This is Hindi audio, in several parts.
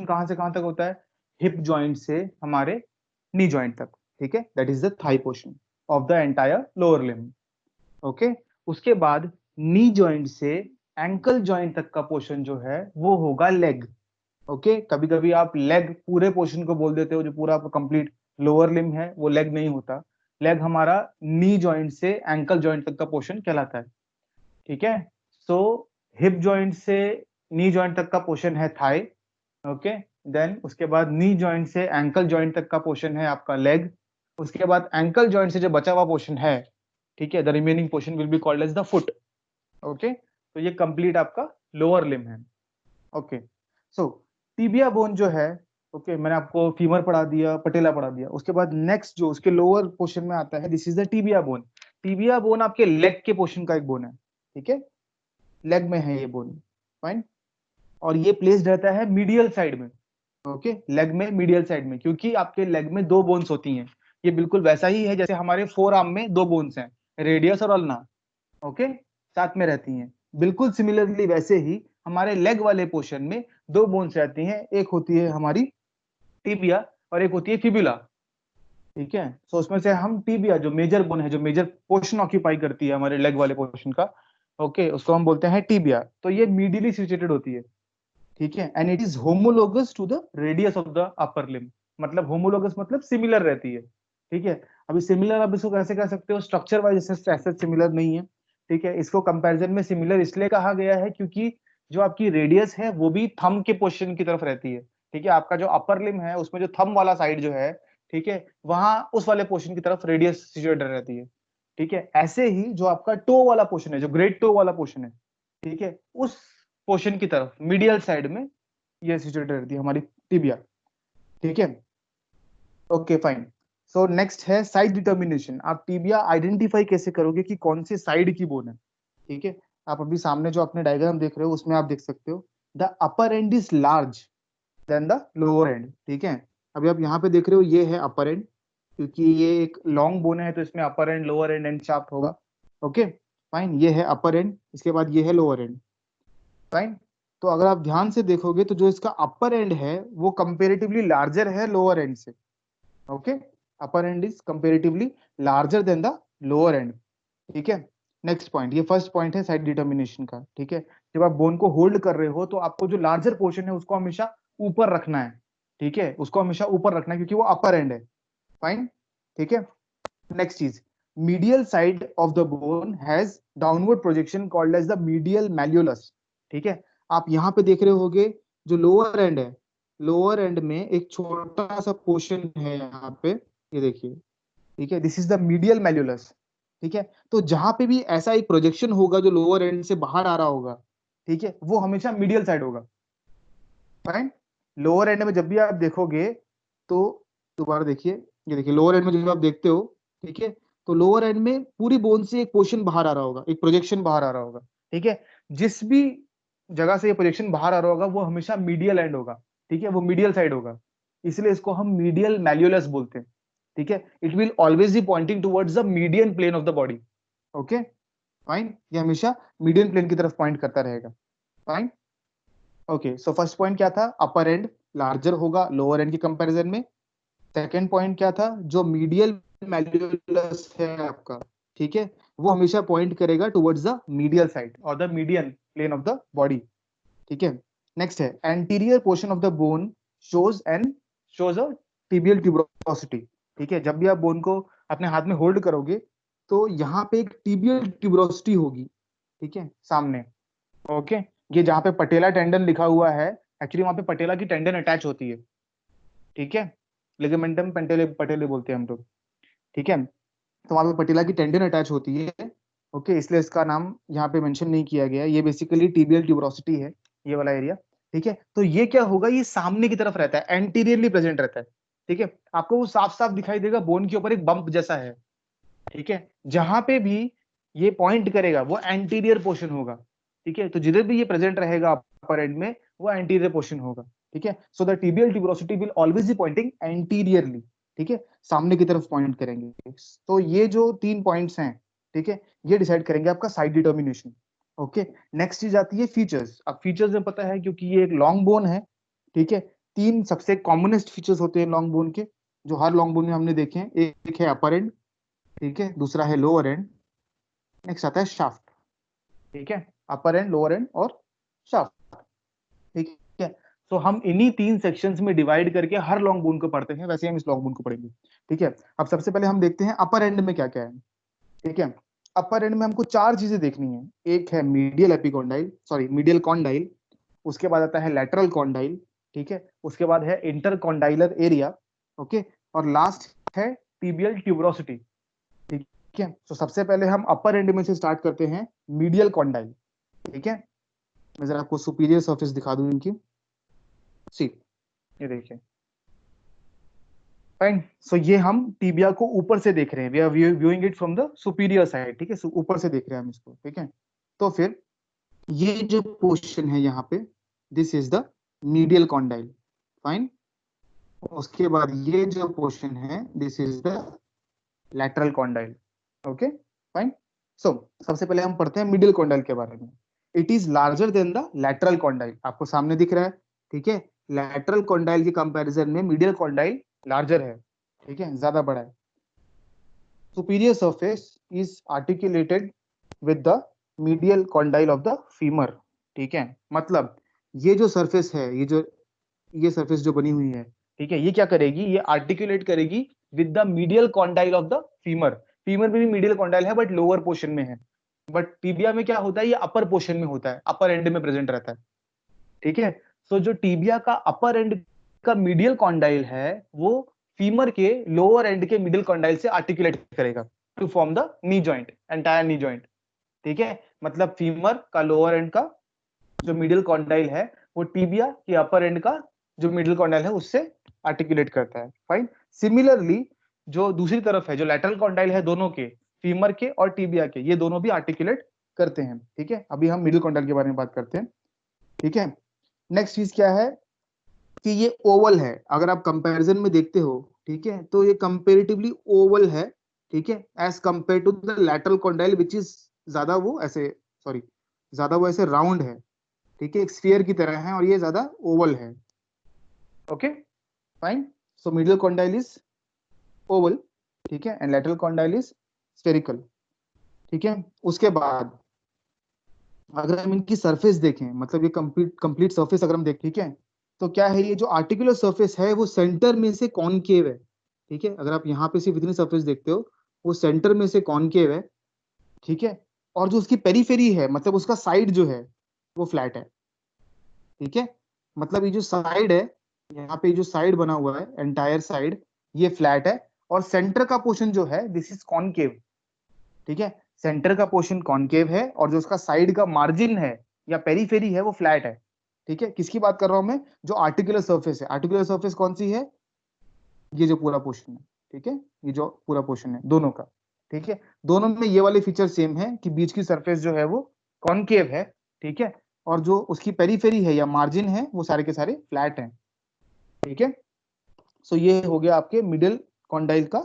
कहां से कहां तक होता है? हिप जॉइंट से हमारे नी जॉइंट तक, ठीक है, that is the thigh portion of the entire lower limb. Okay, उसके बाद नी जॉइंट से एंकल जॉइंट तक का पोर्शन जो है वो होगा लेग। ओके, कभी कभी आप लेग पूरे पोर्शन को बोल देते हो, जो पूरा कंप्लीट लोअर लिम्ब है वो लेग नहीं होता। लेग हमारा नी जॉइंट से एंकल जॉइंट तक का पोर्शन कहलाता है, ठीक है। सो हिप जॉइंट से नी जॉइंट तक का पोर्शन है थाई। ओके, देन उसके बाद नी जॉइंट से एंकल जॉइंट तक का पोर्शन है आपका लेग। उसके बाद एंकल जॉइंट से जो बचा हुआ पोर्शन है, ठीक है, the remaining portion will be called as the foot. Okay, तो ये कंप्लीट आपका लोअर लिम्ब है। ओके, सो टिबिया बोन जो है, ओके, मैंने आपको फीमर पढ़ा दिया, पटेला पढ़ा दिया। उसके बाद नेक्स्ट जो उसके लोअर पोर्शन में आता है, this is the tibia bone. Tibia bone आपके लेग के पोर्शन का एक बोन है, ठीक है, लेग में है ये बोन, फाइन। और ये प्लेस्ड रहता है मीडियल साइड में। ओके, लेग में मीडियल साइड में, क्योंकि आपके लेग में दो बोन्स होती हैं। ये बिल्कुल वैसा ही है जैसे हमारे फोर आर्म में दो बोन्स हैं, रेडियस और अल्ना। ओके, साथ में रहती हैं। बिल्कुल सिमिलरली वैसे ही हमारे लेग वाले पोर्शन में दो बोन्स रहती हैं, एक होती है हमारी टिबिया और एक होती है फिबुला, ठीक है। सो उसमें से हम टिबिया जो मेजर बोन है, जो मेजर पोर्शन ऑक्यूपाई करती है हमारे लेग वाले पोर्शन का, ओके, उसको हम बोलते हैं टिबिया। तो ये मीडियली सिचुएटेड होती है, ठीक है, and it is homologous to the radius of the upper limb. मतलब होमोलोगस मतलब सिमिलर रहती है, ठीक है। अभी सिमिलर आप इसको कैसे कह सकते हो? स्ट्रक्चर वाइज ऐसे सिमिलर नहीं है, ठीक है। इसको कंपैरिजन में सिमिलर इसलिए कहा गया है क्योंकि जो आपकी रेडियस है वो भी थंब के पोर्शन की तरफ रहती है, ठीक है। आपका जो अपर लिम्ब है उसमें जो थंब वाला साइड जो है, ठीक है, वहां उस वाले पोर्शन की तरफ रेडियस सिचुएटेड रहती है, ठीक है। ऐसे ही जो आपका टो वाला पोर्शन है, जो ग्रेट टो वाला पोर्शन है, ठीक है, उस पोर्शन की तरफ मीडियल साइड में ये सिचुएटेड रहती है हमारी टिबिया, ठीक है। Okay, fine. सो नेक्स्ट है साइड डिटर्मिनेशन। आप टिबिया आइडेंटिफाई कैसे करोगे कि कौन से साइड की बोन है, ठीक है। आप अभी सामने जो अपने डायग्राम देख रहे हो उसमें आप देख सकते हो the upper end is large than the lower end, ठीक है। अभी आप यहाँ पे देख रहे हो ये है अपर एंड, क्योंकि ये एक लॉन्ग बोन है तो इसमें upper end lower end and shaft होगा। ओके, फाइन, ये है अपर एंड, इसके बाद ये है लोअर एंड, फाइन। तो अगर आप ध्यान से देखोगे तो जो इसका अपर एंड है वो कंपेरेटिवली लार्जर है लोअर एंड से। Okay, upper end is comparatively larger than the lower end, ठीक है। नेक्स्ट पॉइंट, ये फर्स्ट पॉइंट है साइड डिटर्मिनेशन का, ठीक है। जब आप बोन को होल्ड कर रहे हो तो आपको जो लार्जर पोर्शन है उसको हमेशा ऊपर रखना है, ठीक है, उसको हमेशा ऊपर रखना है क्योंकि वो अपर एंड है, फाइन, ठीक है। नेक्स्ट चीज, medial side of the bone has downward projection called as the medial malleolus, ठीक है। आप यहाँ पे देख रहे होगे जो लोअर एंड है, लोअर एंड में एक छोटा सा पोर्शन है यहाँ पे, ये देखिए, ठीक है, this is the medial malleolus, ठीक है। तो जहां पे भी ऐसा एक प्रोजेक्शन होगा जो लोअर एंड से बाहर आ रहा होगा, ठीक है, वो हमेशा मीडियल साइड होगा, फाइन। लोअर एंड में जब भी आप देखोगे तो दोबारा देखिए, ये देखिए लोअर एंड में जब आप देखते हो, ठीक है, तो लोअर एंड में पूरी बोन से एक पोर्शन बाहर आ रहा होगा, एक प्रोजेक्शन बाहर आ रहा होगा, ठीक है। जिस भी जगह से ये प्रोजेक्शन बाहर आ रहा होगा वो हमेशा मीडियल एंड होगा, ठीक है, वो मीडियल साइड होगा, इसलिए इसको हम मीडियल मैल्यूलस बोलते हैं, ठीक है। It will always be pointing towards the median plane of the body, okay, fine, ये हमेशा मीडियन प्लेन की तरफ पॉइंट करता रहेगा, fine. Okay, so first point क्या था? अपर एंड लार्जर होगा लोअर एंड के कंपैरिजन में। सेकेंड पॉइंट क्या था? जो मीडियल मैल्यूलस है आपका, ठीक है, वो हमेशा पॉइंट करेगा टुवर्ड्स द मीडियल साइड और the median plane of the body, ठीक है। नेक्स्ट है anterior portion of the bone shows a tibial tuberosity, ठीक है। जब भी आप बोन को अपने हाथ में होल्ड करोगे तो यहाँ पे एक टिबियल ट्यूबरोसिटी होगी, ठीक है, सामने, ओके। ये जहाँ पे पटेला टेंडन लिखा हुआ है, एक्चुअली वहां पे पटेला की टेंडन अटैच होती है, ठीक है, लिगामेंटम पेंटेले पटेले बोलते हैं हम लोग, ठीक है। तो वहां पे पटेला की टेंडन अटैच होती है, ओके, इसलिए इसका नाम यहाँ पे मेंशन नहीं किया गया है। ये बेसिकली टिबियल ट्यूबरोसिटी है, ये वाला एरिया, ठीक है। तो ये क्या होगा? ये सामने की तरफ रहता है, एंटीरियरली प्रेजेंट रहता है, ठीक है। आपको वो साफ साफ दिखाई देगा, बोन के ऊपर एक बम्प जैसा है, ठीक है। जहां पे भी ये पॉइंट करेगा वो एंटीरियर पोर्शन होगा, ठीक है। तो जिधर भी ये प्रेजेंट रहेगा अपर एंड में वो एंटीरियर पोर्शन होगा, ठीक है। So the tibial tuberosity will always be pointing anteriorly, ठीक है, सामने की तरफ पॉइंट करेंगे। तो ये जो 3 पॉइंट्स हैं, ठीक है, ये डिसाइड करेंगे आपका साइड डिटर्मिनेशन, ओके। नेक्स्ट चीज आती है फीचर्स। अब फीचर्स में पता है क्योंकि ये एक लॉन्ग बोन है, ठीक है, तीन सबसे कॉमनेस्ट फीचर्स होते हैं लॉन्ग बोन के, जो हर लॉन्ग बोन में हमने देखे हैं। एक है अपर एंड, ठीक है, दूसरा है लोअर एंड, नेक्स्ट आता है शाफ्ट, ठीक है, अपर एंड, लोअर एंड और शाफ्ट, ठीक है। तो हम इन्हीं तीन सेक्शंस में डिवाइड करके हर लॉन्ग बोन को पढ़ते हैं, वैसे हम इस लॉन्ग बोन को पढ़ेंगे, ठीक है। अब सबसे पहले हम देखते हैं अपर एंड में क्या क्या है, ठीक है। अपर एंड में हमको चार चीजें देखनी है। एक है medial epicondyle, sorry medial condyle, उसके बाद आता है लैटरल कॉन्डाइल, ठीक है, उसके बाद है इंटरकॉन्डाइलर एरिया, ओके, और लास्ट है टिबियल ट्यूबरोसिटी, ठीक है। तो सबसे पहले हम अपर एंड में से स्टार्ट करते हैं, मीडियल कॉन्डाइल, ठीक है। मैं जरा आपको सुपीरियर सरफेस दिखा दूं इनकी, सी, ये देखिए, फाइन। सो ये हम टीबिया को ऊपर से देख रहे हैं, we are viewing it from the superior side, ठीक है, ऊपर से देख रहे हैं हम इसको, ठीक है। तो फिर ये जो पोर्शन है यहाँ पे, this is the medial condyle, fine. उसके बाद ये जो पोर्शन है, this is the lateral condyle, okay, fine. So सबसे पहले हम पढ़ते हैं मिडिल कॉन्डाइल के बारे में। It is larger than the lateral condyle, आपको सामने दिख रहा है, ठीक है। लैटरल कॉन्डाइल के कंपैरिजन में मिडिल कॉन्डाइल लार्जर है, ठीक है, ज्यादा बड़ा है। Superior surface is articulated with the medial condyle of the femur, ठीक है। मतलब ये जो सरफेस है, ये सरफेस जो बनी हुई है, ठीक है, ये क्या करेगी, ये आर्टिकुलेट करेगी with the medial condyle of the femur. Femur में भी मीडियल कॉन्डाइल है बट लोअर पोर्शन में है, बट टीबिया में क्या होता है, ये अपर पोर्शन में होता है, अपर एंड में प्रेजेंट रहता है, ठीक है। सो जो टीबिया का अपर एंड का मीडियल कॉन्डाइल है, वो फीमर के लोअर एंड के मिडिल कॉन्डाइल से आर्टिकुलेट करेगा to form the knee joint, entire knee joint, ठीक है। मतलब फीमर का लोअर एंड का जो मिडिल कॉन्डाइल है, वो टीबिया के अपर एंड का जो मिडिल कॉन्डाइल है उससे आर्टिकुलेट करता है, फाइन। सिमिलरली जो दूसरी तरफ है, जो लैटरल कॉन्डाइल है दोनों के, फीमर के और टीबिया के, ये दोनों भी आर्टिकुलेट करते हैं, ठीक है। अभी हम मिडिल कॉन्डाइल के बारे में बात करते हैं, ठीक है। नेक्स्ट चीज क्या है कि ये ओवल है, अगर आप कंपैरिजन में देखते हो, ठीक है, तो ये कंपेरेटिवली ओवल है, ठीक है, as compare to the lateral condyle which is ज्यादा वो ऐसे, सॉरी, ज्यादा वो ऐसे राउंड है, ठीक है, एक स्फीयर की तरह है, और ये ज्यादा ओवल है, okay, fine. So middle condyle is Oval, ठीक है, and lateral condyle is spherical, ठीक है। उसके बाद अगर हम इनकी सरफेस देखें, मतलब ये कंप्लीट सरफेस अगर हम देखें, ठीक है, तो क्या है, ये जो आर्टिकुलर सरफेस है वो सेंटर में से कॉनकेव है, ठीक है। अगर आप यहाँ पे सिर्फ इतनी सरफेस देखते हो, वो सेंटर में से कॉनकेव है, ठीक है। और जो उसकी पेरीफेरी है, मतलब उसका साइड जो है, वो फ्लैट है, ठीक है। मतलब ये जो साइड है, यहाँ पे जो साइड बना हुआ है, एंटायर साइड, ये फ्लैट है, और सेंटर का पोर्शन जो है, दिस इज कॉनकेव, ठीक है। सेंटर का पोर्शन कॉनकेव है, और जो उसका साइड का मार्जिन है या पेरीफेरी है, वो फ्लैट है, ठीक है। किसकी बात कर रहा हूं मैं, जो आर्टिकुलर सरफेस है। आर्टिकुलर सरफेस कौन सी है, ये जो पूरा पोर्शन है, ठीक है, ये जो पूरा पोर्शन है दोनों का, ठीक है। दोनों में ये वाले फीचर सेम है कि बीच की सरफेस जो है वो कॉनकेव है, ठीक है, और जो उसकी पेरीफेरी है या मार्जिन है, वो सारे के सारे फ्लैट हैं, ठीक है। सो ये हो गया आपके मिडिल कॉन्डाइल का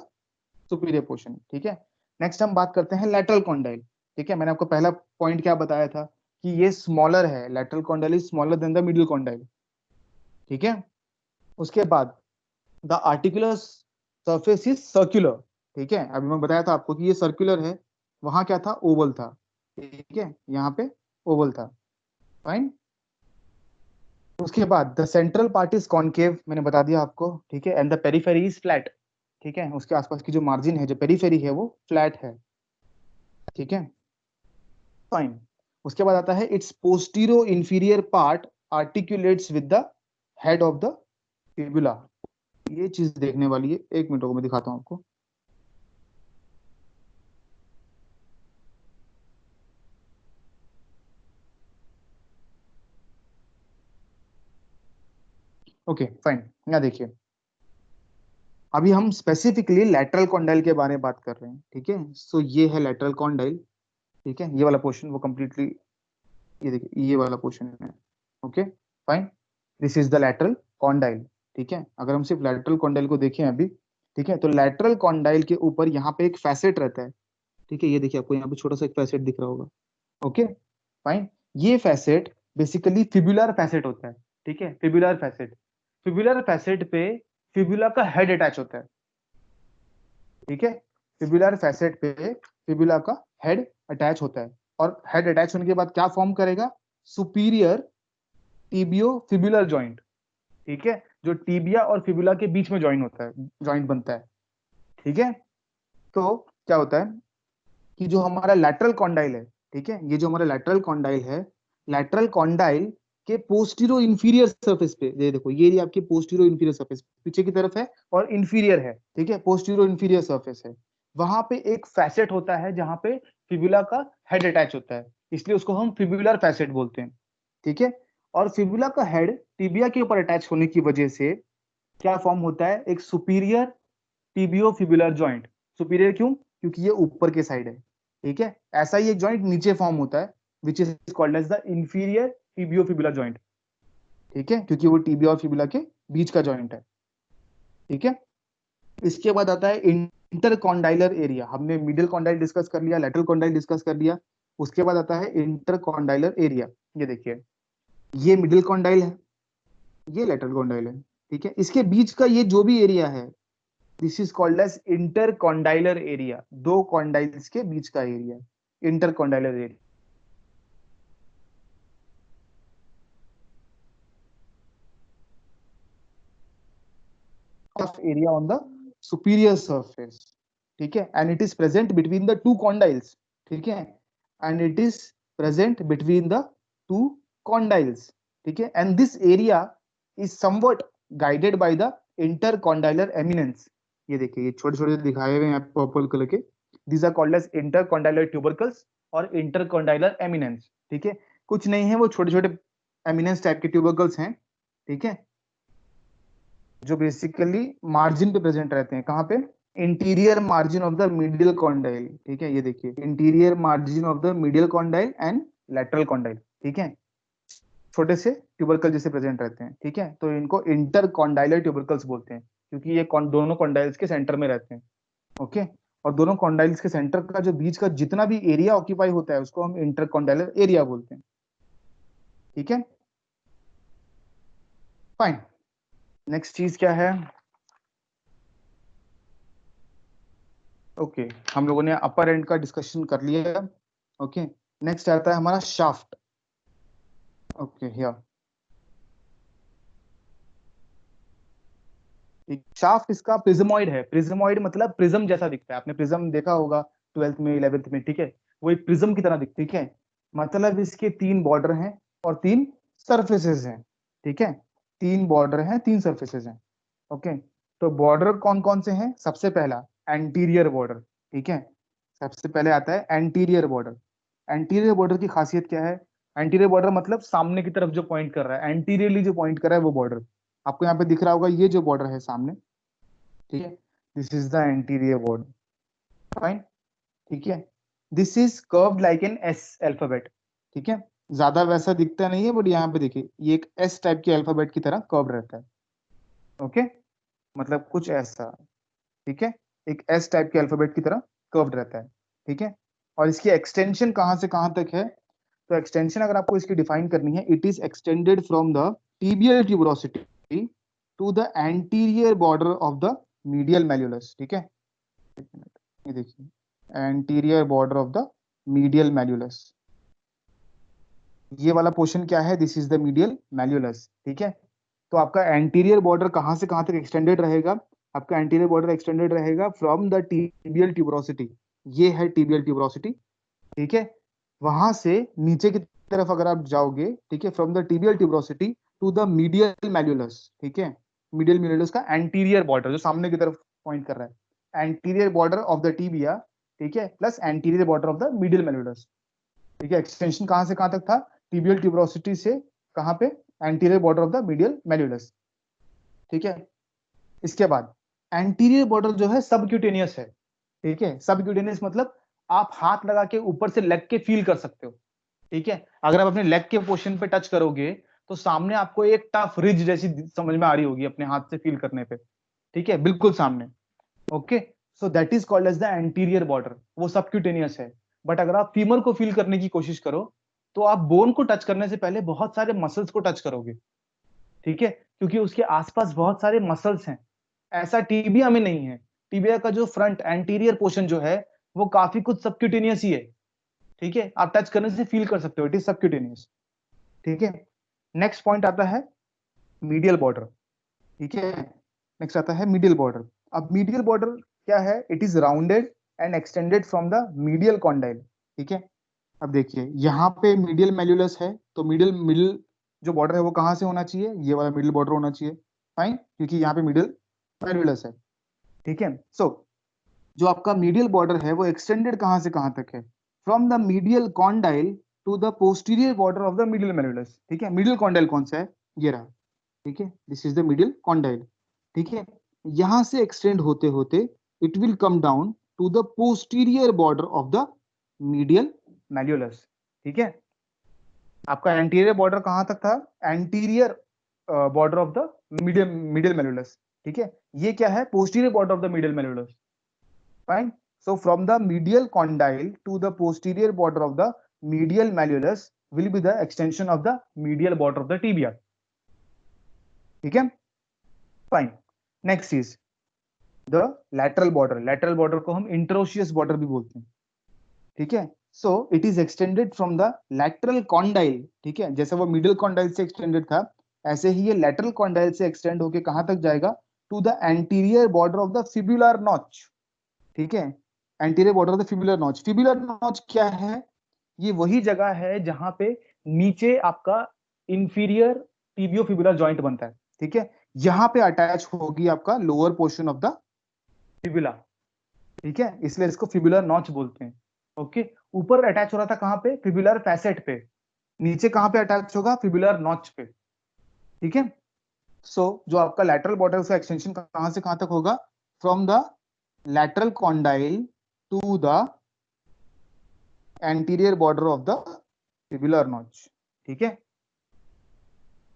सुपीरियर पोर्शन, ठीक है। नेक्स्ट हम बात करते हैं लैटरल कॉन्डाइल, ठीक है। मैंने आपको पहला पॉइंट क्या बताया था कि ये स्मॉलर है, lateral condyle is smaller than the middle condyle, ठीक है। उसके बाद the articular surface is circular, ठीक है। अभी मैं बताया था आपको कि ये सर्कुलर है, वहां क्या था, ओवल था, ठीक है, यहाँ पे ओवल था, फाइन। उसके बाद the central part is concave, मैंने बता दिया आपको, ठीक है, and the periphery is flat, ठीक है। उसके आसपास की जो मार्जिन है, जो पेरीफेरी है, वो फ्लैट है, ठीक है, फाइन। उसके बाद आता है its postero inferior part articulates with the head of the fibula. ये चीज देखने वाली है, एक मिनट को मैं दिखाता हूं आपको। Okay, fine. यहाँ देखिए, अभी हम स्पेसिफिकली लैटरल कॉन्डाइल के बारे में बात कर रहे हैं, ठीक है। सो ये है लैटरल कॉन्डाइल, ठीक है, ये वाला पोर्शन वो कंप्लीटली, ये देखिए ये वाला पोर्शन है, okay, fine. This is the lateral condyle, ठीक है। अगर हम सिर्फ लैटरल कॉन्डाइल को देखें अभी, ठीक है, तो लैटरल कॉन्डाइल के ऊपर यहाँ पे एक फैसेट रहता है, ठीक है, ये देखिए आपको यहाँ पे छोटा सा एक फैसेट दिख रहा होगा, ओके, फाइन। ये फैसेट बेसिकली फिबुलर फैसेट होता है, ठीक है, फिबुलर फैसेट। फिबुलर फैसेट पे फिबुला का हेड अटैच होता है, ठीक है। फिबुलर फैसेट पे फिबुला का हेड अटैच होता है, और हेड अटैच होने के बाद क्या फॉर्म करेगा, सुपीरियर टीबियो फिबुलर जॉइंट, ठीक है, जो टीबिया और फिबुला के बीच में जॉइंट होता है, जॉइंट बनता है, ठीक है। तो क्या होता है कि जो हमारा लैटरल कॉन्डाइल है, ठीक है, ये जो हमारा लैटरल कॉन्डाइल है, लैटरल कॉन्डाइल के पोस्टीरो इंफीरियर सरफेस पे, ये देखो ये आपकी पोस्टीरो इंफीरियर सरफेस पीछे की तरफ है और इंफीरियर है, ठीक है, पोस्टीरो इंफीरियर सरफेस है, वहां पे एक फैसेट होता है जहां पे फिबुला का हेड अटैच होता है, इसलिए उसको हम फिबुलर फैसेट बोलते हैं, ठीक है। और फिबुला का हेड टिबिया के ऊपर अटैच होने की वजह से क्या फॉर्म होता है, एक सुपीरियर टिबियो फिबुलर जॉइंट। सुपीरियर क्यों, क्योंकि ये ऊपर के साइड है, ठीक है। ऐसा ही एक जॉइंट नीचे फॉर्म होता है which is called as the inferior tibio fibular joint, ठीक है, क्योंकि वो टिबिया और फिबुला के बीच का जॉइंट है, ठीक है। इसके बाद आता है इंटरकॉन्डाइलर एरिया। हमने मिडिल कॉन्डाइल डिस्कस कर लिया, लेटरल कॉन्डाइल डिस्कस कर लिया, उसके बाद आता है इंटरकॉन्डाइलर एरिया। ये देखिए, ये मिडिल कॉन्डाइल है, ये लेटरल कॉन्डाइल है, ठीक है। इसके बीच का ये जो भी एरिया है, this is called as intercondylar area, दो कॉन्डाइल्स के बीच का area, intercondylar area of area on the superior surface, ठीक है, and it is present between the two condyles, ठीक है, and it is present between the two condyles, ठीक है, and this area is somewhat guided by the intercondylar eminence। ये देखिए, ये छोटे छोटे दिखाए हुए हैं पर्पल कलर के, these are called as intercondylar tubercles और intercondylar eminence, ठीक है। कुछ नहीं है, वो छोटे छोटे एमिनेंस टाइप के ट्यूबरकल्स हैं, ठीक है, जो बेसिकली मार्जिन पे प्रेजेंट रहते हैं, कहाँ पे, interior margin of the medial condyle, ठीक है, ये देखिए interior margin of the medial condyle and lateral condyle, ठीक है, छोटे से ट्यूबरकल जैसे प्रेजेंट रहते हैं, ठीक है। तो इनको इंटर कॉन्डाइलर ट्यूबरकल्स बोलते हैं, क्योंकि ये दोनों कॉन्डाइल्स के सेंटर में रहते हैं, ओके। और दोनों कॉन्डाइल्स के सेंटर का जो बीच का जितना भी एरिया ऑक्यूपाई होता है उसको हम इंटर कॉन्डाइलर एरिया बोलते हैं, ठीक है, फाइन। नेक्स्ट चीज क्या है, ओके, हम लोगों ने अपर एंड का डिस्कशन कर लिया, ओके। नेक्स्ट आता है हमारा शाफ्ट, ओके, हियर शाफ्ट इसका प्रिज्मोइड है, प्रिज्मोइड मतलब प्रिज्म जैसा दिखता है, आपने प्रिज्म देखा होगा 12th में 11th में, ठीक है, वो एक प्रिज्म की तरह दिखती है, ठीक है, मतलब इसके तीन बॉर्डर हैं और तीन सरफेसेस हैं, ठीक है, तीन बॉर्डर हैं, तीन सरफेसेस हैं, ओके। तो बॉर्डर कौन कौन से हैं, सबसे पहला एंटीरियर बॉर्डर, ठीक है, सबसे पहले आता है एंटीरियर बॉर्डर। एंटीरियर बॉर्डर की खासियत क्या है, एंटीरियर बॉर्डर मतलब सामने की तरफ जो पॉइंट कर रहा है, एंटीरियरली जो पॉइंट कर रहा है वो बॉर्डर, आपको यहाँ पे दिख रहा होगा, ये जो बॉर्डर है सामने, ठीक है, this is the anterior border, fine, ठीक है। This is curved like an S alphabet, ठीक है, ज्यादा वैसा दिखता नहीं है, बट यहाँ पे देखिए ये एक एस टाइप के अल्फाबेट की तरह कर्व्ड रहता है, ओके, मतलब कुछ ऐसा, ठीक है, एक एस टाइप के अल्फाबेट की तरह कर्व्ड रहता है, ठीक है। और इसकी एक्सटेंशन कहाँ से कहाँ तक है, तो एक्सटेंशन अगर आपको इसकी डिफाइन करनी है, it is extended from the tibial tuberosity to the anterior border of the medial malleolus, ठीक है, ये देखिए anterior border of the medial malleolus, ये वाला पोर्शन क्या है, this is the medial malleolus, ठीक है। तो आपका एंटीरियर बॉर्डर कहाँ से कहाँ तक एक्सटेंडेड रहेगा, आपका एंटीरियर बॉर्डर एक्सटेंडेड रहेगा फ्रॉम द टिबियल ट्यूबरोसिटी, ये है टिबियल ट्यूबरोसिटी, ठीक है, वहां से नीचे की तरफ अगर आप जाओगे, ठीक है, from the tibial tuberosity to the medial malleolus, ठीक है, मीडियल मैल्यूलस का एंटीरियर बॉर्डर जो सामने की तरफ पॉइंट कर रहा है, anterior border of the tibia, ठीक है, plus anterior border of the medial malleolus, ठीक है। एक्सटेंशन कहां से कहां तक था, टिबियल ट्यूबरोसिटी से कहां पे, anterior border of the medial malleolus, ठीक है। इसके बाद एंटीरियर बॉर्डर जो है सबक्यूटेनियस है, ठीक है, सबक्यूटेनियस मतलब आप हाथ लगा के ऊपर से लेग के फील कर सकते हो, ठीक है, अगर आप अपने लेग के पोर्शन पे टच करोगे तो सामने आपको एक टफ रिज जैसी समझ में आ रही होगी अपने हाथ से फील करने पे, ठीक है, बिल्कुल सामने, okay. So that is called as the anterior border, वो सबक्यूटेनियस है। बट अगर आप फीमर को फील करने की कोशिश करो तो आप बोन को टच करने से पहले बहुत सारे मसल्स को टच करोगे, ठीक है, क्योंकि उसके आसपास बहुत सारे मसल्स हैं। ऐसा टीबिया में नहीं है। टीबिया का जो फ्रंट एंटीरियर पोर्शन जो है वो काफी कुछ सबक्यूटेनियस ही है। ठीक है, आप टच करने से फील कर सकते हो, इट इज सबक्यूटेनियस। ठीक है, नेक्स्ट पॉइंट आता है मीडियल बॉर्डर। ठीक है, नेक्स्ट आता है मीडियल बॉर्डर। अब मीडियल बॉर्डर क्या है? It is rounded and extended from the medial condyle. ठीक है, अब देखिए यहाँ पे मीडियल मेल्युलस है, तो मिडिल मिडिल जो बॉर्डर है वो कहाँ से होना चाहिए? ये वाला मिडिल बॉर्डर होना चाहिए। फाइन, क्योंकि यहाँ पे मिडिल मेल्युलस है। ठीक है, सो जो आपका मीडियल बॉर्डर है वो एक्सटेंडेड कहाँ से कहाँ तक है? From the medial condyle to the posterior border of the medial malleolus. ठीक है, मीडियल कॉन्डाइल कौन सा है? ये रहा। ठीक है, this is the medial condyle. ठीक है, यहां से एक्सटेंड होते होते it will come down to the posterior border of the medial malleolus. ठीक है, आपका एंटीरियर बॉर्डर कहां तक था? Anterior border of the medial medial malleolus. ठीक है, ये क्या है? Posterior border of the medial malleolus. Fine, so from the medial condyle to the posterior border of the medial malleolus will be the extension of the medial border of the tibia. ठीक है, fine. Next is the lateral border. Lateral border को हम इंटरोशियस बॉर्डर भी बोलते हैं। ठीक है, so it is extended from the lateral condyle. ठीक है, जैसे वो मिडिल कॉन्डाइल से एक्सटेंडेड था, ऐसे ही ये लैटरल कॉन्डाइल से एक्सटेंड होके कहां तक जाएगा? To the anterior border of the fibular notch. ठीक है, anterior border of the fibular notch. Fibular notch क्या है? ये वही जगह है जहां पे नीचे आपका इंफीरियर टिबियोफिबुलर जॉइंट बनता है। ठीक है, यहां पे अटैच होगी आपका lower portion of the fibula. ठीक है, इसलिए इसको फिबुलर नॉच बोलते हैं। ओके, ऊपर अटैच हो रहा था कहां पे? फिबुलर फैसेट पे। नीचे कहां पे अटैच होगा? फिबुलर नॉच पे। ठीक है, सो जो आपका लैटरल बॉर्डर उसका एक्सटेंशन कहां से कहां तक होगा? From the lateral condyle to the anterior border of the fibular notch. ठीक है,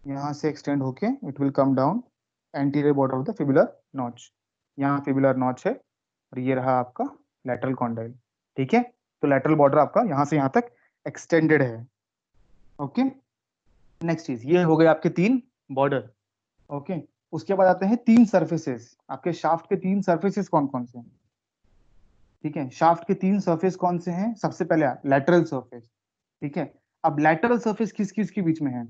यहां से एक्सटेंड होके it will come down anterior border of the fibular notch. यहाँ फिबुलर नॉच है और ये रहा आपका लैटरल कॉन्डाइल। ठीक है, तो लैटरल बॉर्डर आपका यहां से यहां तक एक्सटेंडेड है। ओके, नेक्स्ट चीज, ये हो गए आपके तीन बॉर्डर। ओके, उसके बाद आते हैं तीन सर्फेसेस। आपके शाफ्ट के तीन सर्फेसेस कौन कौन से हैं? ठीक है, शाफ्ट के तीन सरफेस कौन से हैं? सबसे पहले लैटरल सरफेस। ठीक है, अब लैटरल सरफेस किस किस के बीच में है?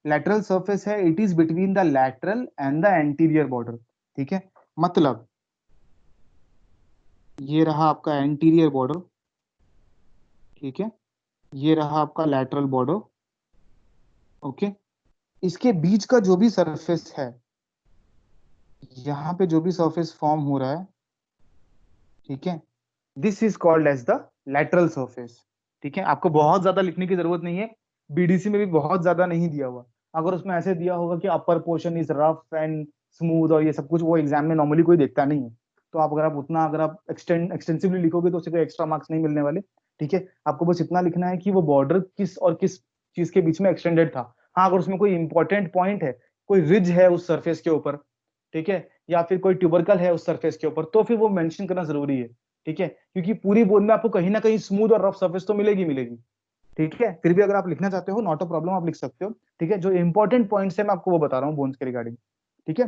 लैटरल सरफेस है, it is between the lateral and the anterior border. ठीक है, मतलब ये रहा आपका एंटीरियर बॉर्डर। ठीक है, ये रहा आपका लैटरल बॉर्डर। ओके, इसके बीच का जो भी सरफेस है, यहाँ पे जो भी सरफेस फॉर्म हो रहा है, ठीक है, this is called as the lateral surface. ठीक है, आपको बहुत ज्यादा लिखने की जरूरत नहीं है, बीडीसी में भी बहुत ज्यादा नहीं दिया हुआ। अगर उसमें ऐसे दिया होगा कि upper portion is rough and smooth और ये सब कुछ, वो एग्जाम में नॉर्मली कोई देखता नहीं है। तो आप अगर आप उतना अगर आप एक्सटेंसिवली लिखोगे तो उससे कोई एक्स्ट्रा मार्क्स नहीं मिलने वाले। ठीक है, आपको बस इतना लिखना है कि वो बॉर्डर किस और किस चीज के बीच में एक्सटेंडेड था। हाँ, अगर उसमें कोई इंपॉर्टेंट पॉइंट है, कोई रिज है उस सरफेस के ऊपर, ठीक है, या फिर कोई ट्यूबरकल है उस सरफेस के ऊपर, तो फिर वो मेंशन करना जरूरी है। ठीक है, क्योंकि पूरी बोर्ड में आपको कहीं ना कहीं स्मूथ और रफ सरफेस तो मिलेगी मिलेगी। ठीक है, फिर भी अगर आप लिखना चाहते हो नॉट अ प्रॉब्लम, आप लिख सकते हो। ठीक है, जो इंपॉर्टेंट पॉइंट्स है मैं आपको वो बता रहा हूँ बोन्स के रिगार्डिंग। ठीक है,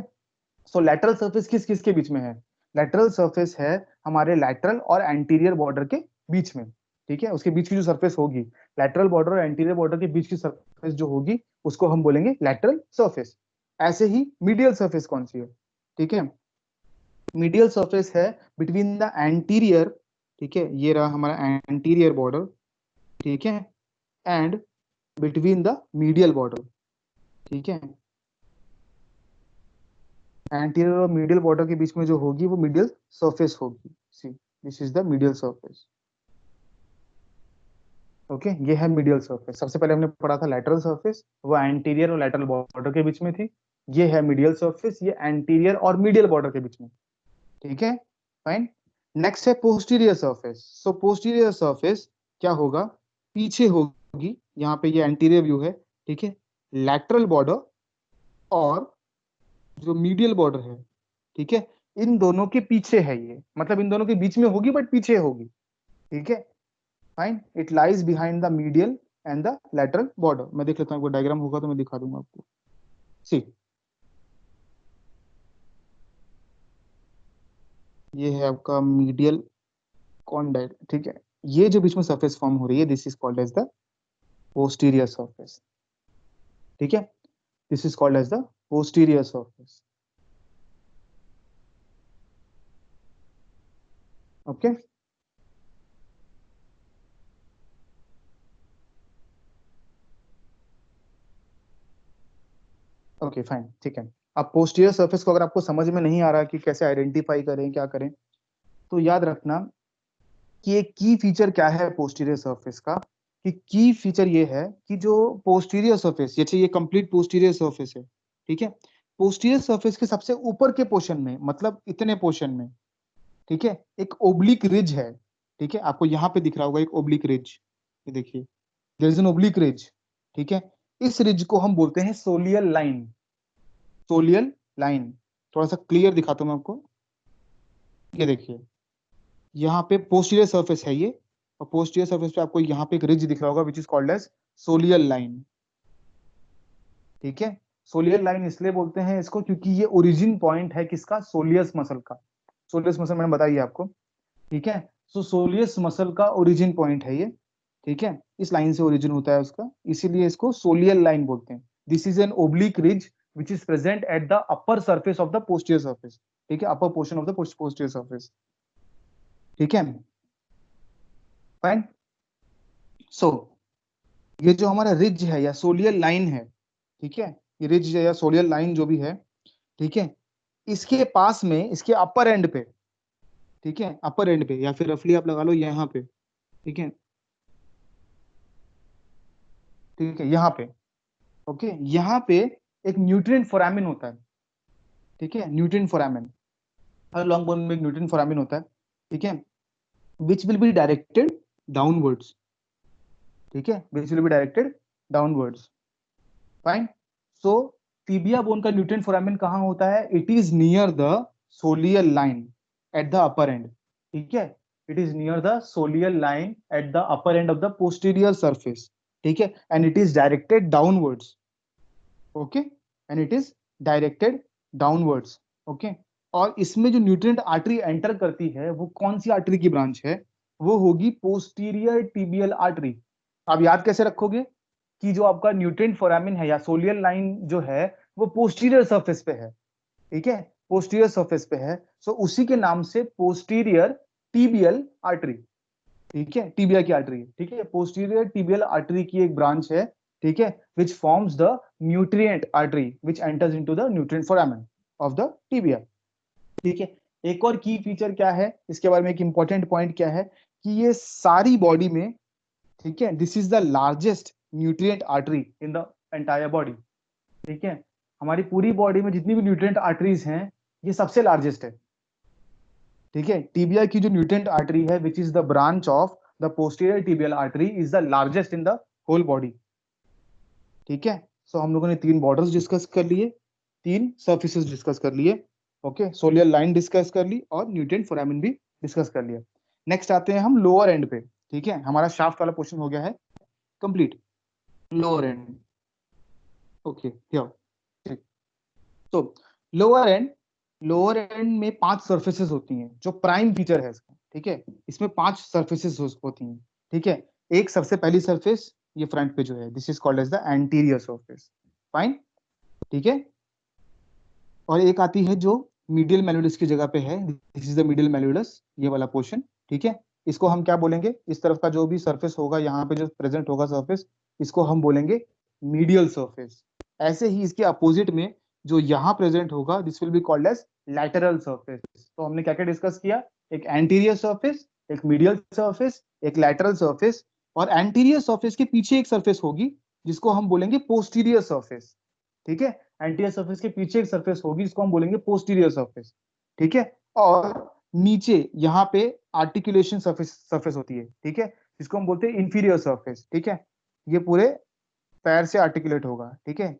सो लैटरल सरफेस किस किस के बीच में है? लैटरल सरफेस है हमारे लैटरल और एंटीरियर बॉर्डर के बीच में। ठीक है, उसके बीच की जो सरफेस होगी, लैटरल बॉर्डर और एंटीरियर बॉर्डर के बीच की सरफेस जो होगी उसको हम बोलेंगे लैटरल सरफेस। ऐसे ही मीडियल सरफेस कौन सी है? ठीक है, मीडियल सरफेस है बिटवीन द एंटीरियर। ठीक है, ये रहा हमारा एंटीरियर बॉर्डर। ठीक है, and between the medial border. ठीक है, एंटीरियर और मीडियल बॉर्डर के बीच में जो होगी वो मीडियल सरफेस होगी। See, this is the medial surface. Okay, ये है मीडियल सरफेस। सबसे पहले हमने पढ़ा था लैटरल सरफेस, वो एंटीरियर और लैटरल बॉर्डर के बीच में थी। ये है मीडियल सरफेस, ये एंटीरियर और मीडियल बॉर्डर के बीच में। ठीक है, फाइन। नेक्स्ट है posterior surface. So posterior surface क्या होगा? पीछे होगी, यहाँ पे ये एंटीरियर व्यू है। ठीक है, लैटरल बॉर्डर और जो मीडियल बॉर्डर है, ठीक है, इन दोनों के पीछे है ये, मतलब इन दोनों के बीच में होगी बट पीछे होगी। ठीक है, fine, it lies behind the medial and the lateral border. मैं देख लेता हूँ, डायग्राम होगा तो मैं दिखा दूंगा आपको। सी, ये है आपका मीडियल कॉन्डाइल, ठीक है। ये जो बीच में सरफेस फॉर्म हो रही है, this is called as the posterior surface, ठीक है। This is called as the posterior surface, okay. Okay fine, ठीक है। अब पोस्टीरियर सरफेस को अगर आपको समझ में नहीं आ रहा कि कैसे आइडेंटिफाई करें, क्या करें, तो याद रखना कि एक की फीचर क्या है पोस्टीरियर सरफेस का, कि की फीचर ये है कि जो पोस्टीरियर सरफेस, ये कंप्लीट पोस्टीरियर सरफेस है, ठीक है। पोस्टीरियर सरफेस के सबसे ऊपर के पोर्शन में, मतलब इतने पोर्शन में, ठीक है, एक ओब्लिक रिज है, ठीक है। आपको यहाँ पे दिख रहा होगा एक ओब्लिक रिज, ये देखिए, there is an oblique ridge, ठीक है। इस रिज को हम बोलते हैं सोलियल लाइन। सोलियल लाइन थोड़ा सा क्लियर दिखाता हूं मैं आपको, ये देखिए, यहाँ पे पोस्टीरियर सरफेस है ये, और पोस्टीरियर सरफेस पे आपको यहाँ पे एक रिज दिख रहा होगा which is called as soleal line, ठीक है। सोलियल लाइन इसलिए बोलते हैं इसको क्योंकि ये ओरिजिन पॉइंट है किसका, सोलियस मसल का। सोलियस मसल मैंने बताई आपको, ठीक है। सो सोलियस मसल का ओरिजिन पॉइंट है ये, ठीक है। इस लाइन से ओरिजिन होता है उसका, इसीलिए इसको सोलियल लाइन बोलते हैं। This is an oblique ridge which is present at the upper surface of the posterior surface, ठीक है, upper portion of the posterior surface, ठीक है, फाइन। सो ये जो हमारा रिज है या सोलियल लाइन है, ठीक है, ये रिज या सोलियल लाइन जो भी है, ठीक है, इसके पास में, इसके अपर एंड पे, ठीक है, अपर एंड पे, या फिर रफली आप लगा लो यहाँ पे, ठीक है, ठीक है, यहाँ पे, ओके, यहाँ पे एक न्यूट्रिएंट फोरामिन होता है, ठीक है, न्यूट्रिएंट फोरामिन, हर लॉन्ग बोन में एक न्यूट्रिएंट फोरामिन होता है, ठीक है, which will be directed downwards, ठीक है, which will be directed downwards, fine. So tibia bone का न्यूट्रिएंट फोरामिन कहाँ होता है, it is near the सोलियल line at the upper and, ठीक है, it is near the सोलियल line at the upper end of the posterior surface, ठीक है, and it is directed downwards, okay, and it is directed downwards, okay. और इसमें जो न्यूट्रिएंट आर्टरी एंटर करती है वो कौन सी आर्टरी की ब्रांच है, वो होगी पोस्टीरियर टिबियल आर्टरी। आप याद कैसे रखोगे कि जो आपका न्यूट्रिएंट फोरामिन है या सोलियल लाइन जो है वो पोस्टीरियर सरफेस पे है, ठीक है, पोस्टीरियर सरफेस पे है, सो उसी के नाम से पोस्टीरियर टिबियल आर्टरी, ठीक है, टिबिया की आर्टरी, ठीक है, पोस्टीरियर टिबियल आर्टरी की एक ब्रांच है, ठीक है, which forms the nutrient artery which enters into the nutrient foramen of the tibia, ठीक है। एक और की फीचर क्या है इसके बारे में, एक इंपॉर्टेंट पॉइंट क्या है कि ये सारी बॉडी में, ठीक है, this is the largest nutrient artery in the entire body, ठीक है, हमारी पूरी बॉडी में जितनी भी न्यूट्रिएंट आर्टरीज हैं ये सबसे लार्जेस्ट है, ठीक है। टीबिया की जो न्यूट्रिएंट आर्टरी है which is the branch of the posterior tibial artery is the largest in the whole body, ठीक है। सो हम लोगों ने 3 बॉर्डर्स डिस्कस कर लिए, 3 सर्फेसेस डिस्कस कर लिए, ओके, सोलियल लाइन डिस्कस कर ली और न्यूट्रिएंट फोरामिन भी डिस्कस कर लिया। नेक्स्ट आते हैं हम लोअर एंड पे, ठीक है, हमारा शाफ्ट वाला पोर्शन हो गया है complete, lower and, okay, here, ठीक। तो लोअर एंड में 5 सर्फेसेस होती हैं जो प्राइम फीचर है इसका, ठीक है, इसमें 5 सर्फेसेस होती हैं, ठीक है। एक सबसे पहली सर्फेस ये फ्रंट पे जो है, this is called as the anterior surface, fine, ठीक है। और एक आती है जो मीडियल मैल्यूलस की जगह पे है, this is the medial malleolus, ये वाला पोर्शन, ठीक है। इसको हम क्या बोलेंगे, इस तरफ का जो भी सरफेस होगा यहाँ पे जो प्रेजेंट होगा सरफेस, इसको हम बोलेंगे मीडियल सरफेस। ऐसे ही इसके अपोजिट में जो यहाँ प्रेजेंट होगा, this will be called as lateral surface. तो हमने क्या क्या डिस्कस किया, एक एंटीरियर सरफेस, एक मीडियल सरफेस, एक लैटरल सरफेस, और एंटीरियर सरफेस के पीछे एक सरफेस होगी जिसको हम बोलेंगे पोस्टीरियर सरफेस, ठीक है। एंटीरियर सरफेस के पीछे एक सरफेस होगी जिसको हम बोलेंगे पोस्टीरियर सरफेस, ठीक है। और नीचे यहाँ पे आर्टिकुलेशन सरफेस होती है, ठीक है, जिसको हम बोलते हैं इंफीरियर सरफेस, ठीक है। ये पूरे पैर से आर्टिकुलेट होगा, ठीक है,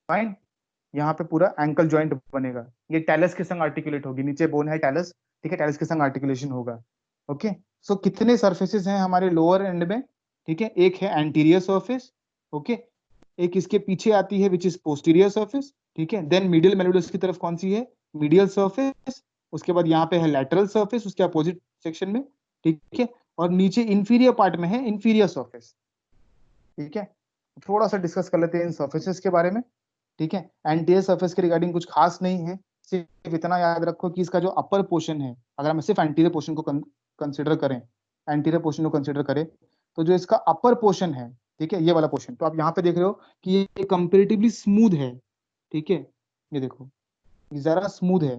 फाइन। यहाँ पे पूरा एंकल जॉइंट बनेगा, ये टैलस के संग आर्टिकुलेट होगी, नीचे बोन है टैलस, ठीक है, टैलस के संग आर्टिकुलेशन होगा, ओके। सो कितने सर्फेसेस हैं हमारे लोअर एंड में, ठीक है, एक है एंटीरियर सरफेस, ओके, एक इसके पीछे आती है विच इज पोस्टीरियर सरफेस, ठीक है। देन मीडियल मैल्यूलस की तरफ कौन सी है, मीडियल सरफेस, उसके बाद यहाँ पे है लैटरल सरफेस उसके अपोजिट सेक्शन में, ठीक है, और नीचे इंफीरियर पार्ट में है इंफीरियर सरफेस, ठीक है। थोड़ा सा डिस्कस कर लेते हैं इन सरफेसेस के बारे में, ठीक है। एंटीरियर सरफेस के रिगार्डिंग कुछ खास नहीं है, सिर्फ इतना याद रखो कि इसका जो अपर पोर्शन है, अगर हम सिर्फ एंटीरियर पोर्शन को कंसिडर करें, एंटीरियर पोर्शन को कंसिडर करें, तो जो इसका अपर पोर्शन है, ठीक है, ये वाला पोर्शन, तो आप यहाँ पे देख रहे हो कि ये कंपेरेटिवली स्मूथ है, ठीक है, ये देखो ये जरा स्मूथ है,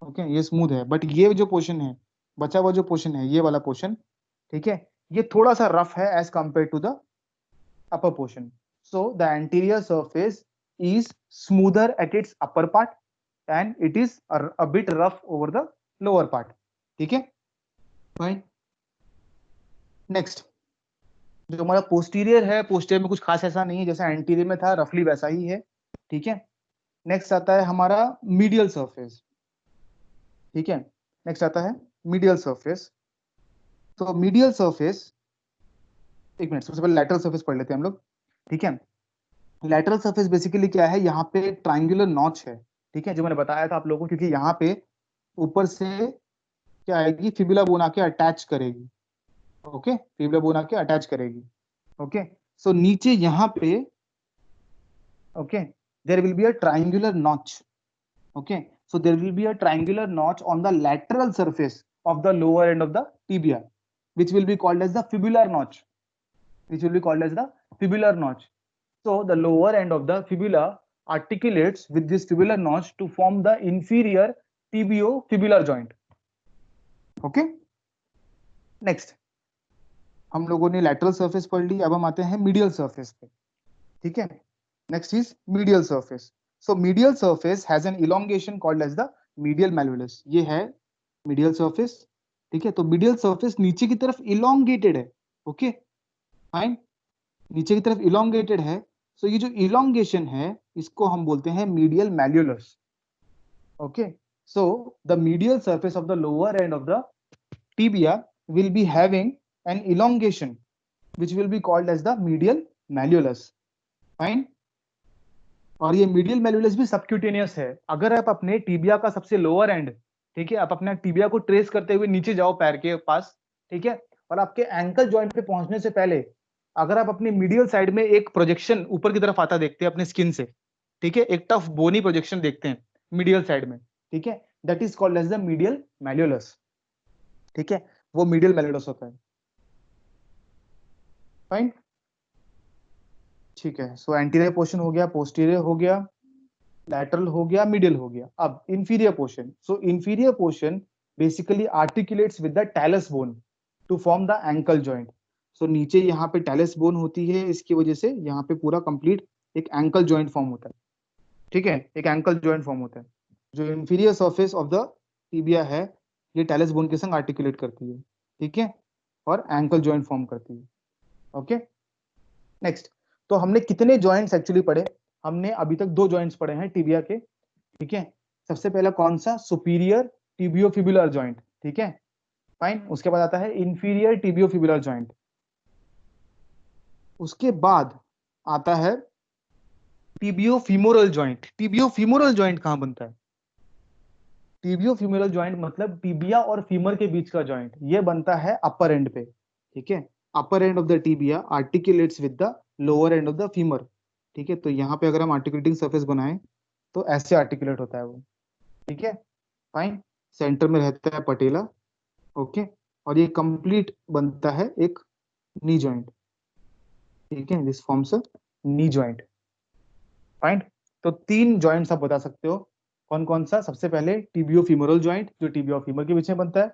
ओके, ये स्मूथ है, बट ये जो पोर्शन है, बचा हुआ जो पोर्शन है, ये वाला पोर्शन, ठीक है, ये थोड़ा सा रफ है as compare to the upper portion. So the anterior surface is smoother at its upper part and it is a bit rough over the lower part. ठीक है, फाइन। नेक्स्ट जो हमारा पोस्टीरियर है, पोस्टीरियर में कुछ खास ऐसा नहीं है, जैसा एंटीरियर में था रफली वैसा ही है, ठीक है। नेक्स्ट आता है हमारा मीडियल सरफेस, ठीक है, नेक्स्ट आता है मीडियल सरफेस। तो मीडियल सरफेस, एक मिनट, सबसे पहले लैटरल सरफेस पढ़ लेते हैं हम लोग, ठीक है। लैटरल सरफेस बेसिकली क्या है, यहाँ पे ट्राइंगुलर नॉच है, ठीक है, जो मैंने बताया था आप लोगों को, क्योंकि यहाँ पे ऊपर से क्या आएगी, फिबुला बोन आके अटैच करेगी, ओके, फिबुला बोन आके अटैच करेगी, ओके। सो नीचे यहाँ पे, okay, there will be a triangular notch, okay, so there will be a triangular notch on the lateral surface of the lower end of the tibia, which will be called as the fibular notch, which will be called as the fibular notch. So the lower end of the fibula articulates with this fibular notch to form the inferior tibio-fibular joint. Okay? Next, हम लोगों ने lateral surface पढ़ ली, अब हम आते हैं medial surface पे, ठीक है? Next is medial surface. So medial surface has an elongation called as the medial malleolus. ये है medial surface, ठीक है? तो medial surface नीचे की तरफ elongated है, okay? Fine? नीचे की तरफ elongated है, so ये जो elongation है, इसको हम बोलते हैं medial malleolus. Okay, so the medial surface of the lower end of the tibia will be having an elongation, which will be called as the medial malleolus. Fine? और ये medial malleolus भी subcutaneous है। अगर आप अपने टिबिया का सबसे लोअर एंड, ठीक है, आप अपने टिबिया को ट्रेस करते हुए नीचे जाओ पैर के पास, ठीक है, और आपके एंकल जॉइंट पे पहुंचने से पहले अगर आप अपनी मीडियल साइड में एक प्रोजेक्शन ऊपर की तरफ आता देखते हैं अपने स्किन से, ठीक है, एक टफ बोनी प्रोजेक्शन देखते हैं मीडियल साइड में, ठीक है, that is called as the medial malleolus, ठीक है, वो मीडियल मैल्यूलस होता है। फाइन, ठीक है। सो एंटीरियर पोर्शन हो गया, पोस्टीरियर हो गया, लैटरल हो गया, मीडियल हो गया। अब inferior portion, so inferior portion basically articulates with the talus bone to form the ankle joint. So नीचे यहाँ पे टैलस बोन होती है, इसकी वजह से यहाँ पे पूरा कंप्लीट एक एंकल जॉइंट फॉर्म होता है, ठीक है, एक एंकल जॉइंट फॉर्म होता है। जो inferior surface of the tibia है, ये टैलस बोन के संग आर्टिकुलेट करती है, ठीक है, और एंकल जॉइंट फॉर्म करती है। ओके, नेक्स्ट, तो हमने कितने जॉइंट्स एक्चुअली पढ़े? हमने अभी तक 2 जॉइंट्स पढ़े हैं टिबिया के, ठीक है। सबसे पहला कौन सा? सुपीरियर टिबियोफिबुलर जॉइंट, ठीक है, फाइन। उसके बाद आता है इंफीरियर टिबियोफिबुलर जॉइंट, उसके बाद आता है टिबियोफिमोरल जॉइंट। टिबियोफिमोरल जॉइंट कहां बनता है? टिबियोफिमोरल जॉइंट मतलब टिबिया और फीमर के बीच का जॉइंट, ये बनता है अपर एंड पे, ठीक है। Upper end of the tibia articulates with the lower end of the femur, ठीक है। तो यहाँ पे अगर हम आर्टिकुलेटिंग सरफेस बनाएं तो ऐसे आर्टिकुलेट होता है वो, ठीक है, फाइन। सेंटर में रहता है पटेला, ओके, और ये कंप्लीट बनता है एक नी जॉइंट, ठीक है, this forms a knee joint, fine. तो 3 जॉइंट्स आप बता सकते हो, कौन कौन सा? सबसे पहले टिबियोफिमोरल जॉइंट जो टिबिया और फीमर के बीच में बनता है,